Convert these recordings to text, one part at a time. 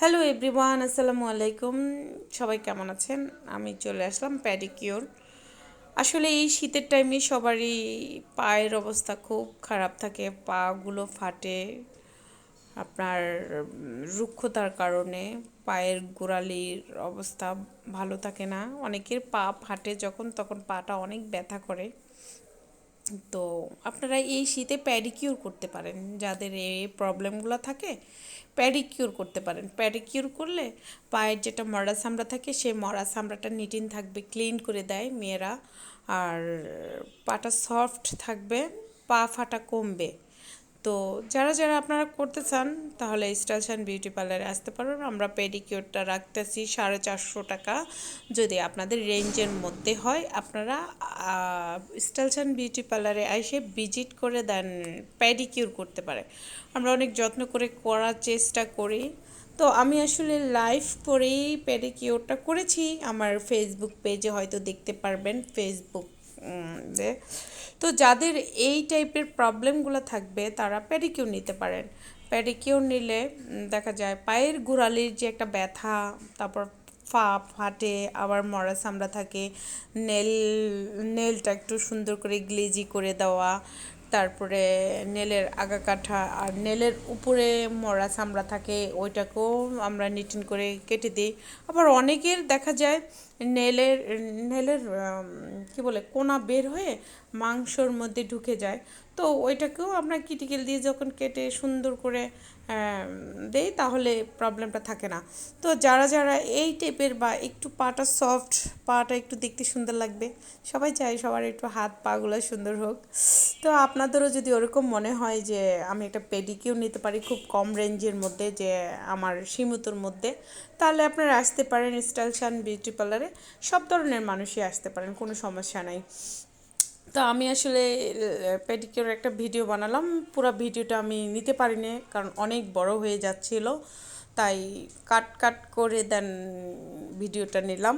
Hello everyone, আসসালামু আলাইকুম। সবাই কেমন আছেন? আমি চলে আসলাম প্যাডিকিওর। আসলে এই শীতের টাইমে সবারই পায়ের অবস্থা খুব খারাপ থাকে, পাগুলো ফাটে। আপনার রুক্ষতার কারণে পায়ের গোড়ালির অবস্থা ভালো থাকে না। অনেকের পা ফাটে যখন, তখন পাটা অনেক ব্যথা করে। তো আপনারা এই শীতে প্যাডিকিউর করতে পারেন, যাদের এই প্রবলেমগুলো থাকে প্যাডিকিউর করতে পারেন। প্যাডিকিউর করলে পায়ের যেটা মরা চামড়া থাকে সেই মরা চামড়াটা নিটিন থাকবে, ক্লিন করে দেয় মেয়েরা। আর পাটা সফট থাকবে, পা ফাটা কমবে। তো যারা যারা আপনারা করতে চান তাহলে স্টাইলস অ্যান্ড বিউটি পার্লারে আসতে পারবেন। আমরা পেডিকিউরটা রাখতেছি 450 টাকা। যদি আপনাদের রেঞ্জের মধ্যে হয় আপনারা স্টাইলস অ্যান্ড বিউটি পার্লারে এসে ভিজিট করে দেন, পেডিকিউর করতে পারে। আমরা অনেক যত্ন করে করার চেষ্টা করি। তো আমি আসলে লাইভ করেই পেডিকিউরটা করেছি। আমার ফেসবুক পেজে হয়তো দেখতে পারবেন, ফেসবুক তো যাদের এই টাইপের প্রবলেমগুলো থাকবে তারা পেডিকিউর নিতে পারেন। পেডিকিউর নিলে দেখা যায় পায়ের গোড়ালির যে একটা ব্যথা, তারপর ফাটে, আবার মরা চামড়া থাকে, নেলটা একটু সুন্দর করে গ্লেজি করে দেওয়া, তারপরে নেলের আগাকাঠা আর নেলের উপরে মরা চামড়া থাকে ওইটাকেও আমরা নিটিন করে কেটে দিই। আবার অনেকের দেখা যায় নেলের নেলের কি বলে কোনা বের হয়ে মাংসর মধ্যে ঢুকে যায়। তো ওইটাকেও আমরা কিটিকেল দিয়ে যখন কেটে সুন্দর করে দেই তাহলে প্রবলেমটা থাকে না। তো যারা যারা এই টাইপের বা একটু পাটা সফট, পাটা একটু দেখতে সুন্দর লাগবে, সবাই চায় সবার একটু হাত পাগুলো সুন্দর হোক। তো আপনাদেরও যদি ওরকম মনে হয় যে আমি একটা পেডিকিউর নিতে পারি খুব কম রেঞ্জের মধ্যে, যে আমার সীমিতর মধ্যে, তাহলে আপনারা আসতে পারেন স্টাইলস অ্যান্ড বিউটি পার্লারে। সব ধরনের মানুষই আসতে পারেন, কোনো সমস্যা নাই। তো আমি আসলে পেডিকিউর একটা ভিডিও বানালাম, পুরো ভিডিওটা আমি নিতে পারিনি কারণ অনেক বড় হয়ে যাচ্ছিল, তাই কাট কাট করে দেন ভিডিওটা নিলাম।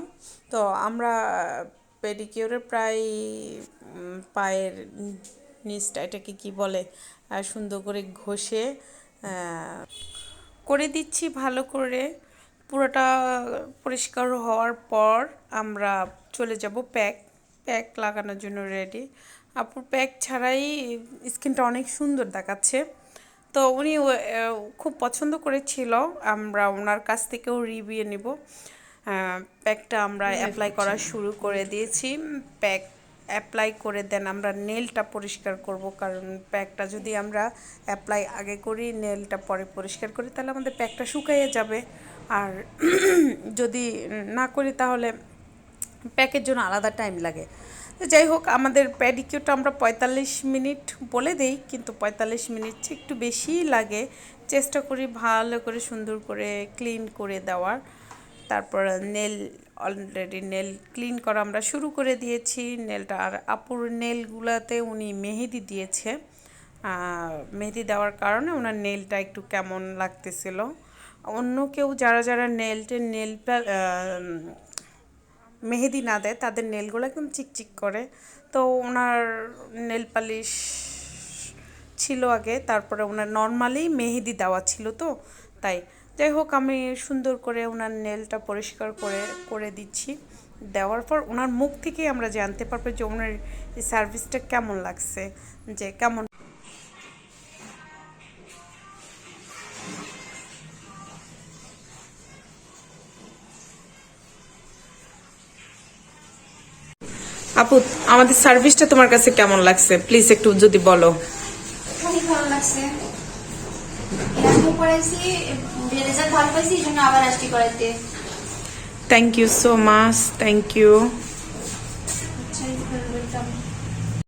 তো আমরা পেডিকিউরের প্রায় পায়ের নিচটা, এটাকে কি বলে, সুন্দর করে ঘষে করে দিচ্ছি ভালো করে। পুরোটা পরিষ্কার হওয়ার পর আমরা চলে যাব প্যাক প্যাক লাগানোর জন্য রেডি। আপুর প্যাক ছাড়াই স্কিনটা অনেক সুন্দর দেখাচ্ছে। তো উনি খুব পছন্দ করেছিল, আমরা ওনার কাছ থেকেও রিভিউ নেব। প্যাকটা আমরা অ্যাপ্লাই করা শুরু করে দিয়েছি। প্যাক অ্যাপ্লাই করে দেন আমরা নেলটা পরিষ্কার করব, কারণ প্যাকটা যদি আমরা অ্যাপ্লাই আগে করি, নেলটা পরে পরিষ্কার করি, তাহলে আমাদের প্যাকটা শুকিয়ে যাবে। আর যদি না করি তাহলে প্যাকের জন্য আলাদা টাইম লাগে। যাই হোক, আমাদের প্যাডিকিউরটা আমরা 45 মিনিট বলে দেই, কিন্তু 45 মিনিট একটু বেশিই লাগে। চেষ্টা করি ভালো করে সুন্দর করে ক্লিন করে দেওয়ার। তারপর নেল, অলরেডি নেল ক্লিন করা আমরা শুরু করে দিয়েছি। নেলটা আর আপুর নেলগুলাতে উনি মেহেদি দিয়েছে, মেহেদি দেওয়ার কারণে ওনার নেলটা একটু কেমন লাগতেছিল। অন্য কেউ যারা যারা নেলটা মেহেদি না দেয় তাদের নেলগুলো একদম চিকচিক করে। তো ওনার নেল পালিশ ছিল আগে, তারপরে ওনার নর্মালি মেহেদি দেওয়া ছিল, তো তাই। যাই হোক, আমি সুন্দর করে ওনার নেলটা পরিষ্কার করে করে দিচ্ছি। দেওয়ার পর ওনার মুখ থেকেই আমরা জানতে পারবো যে ওনার এই সার্ভিসটা কেমন লাগছে, যে কেমন। আপু, আমাদের সার্ভিসটা তোমার কাছে কেমন লাগছে প্লিজ একটু যদি বলো। অনেক ভালো লাগছে, এর আগে করাইছি, রেজাল্ট ভালো পাইছি, এই জন্য আবার আসছি করাইতে। Thank you so much, thank you.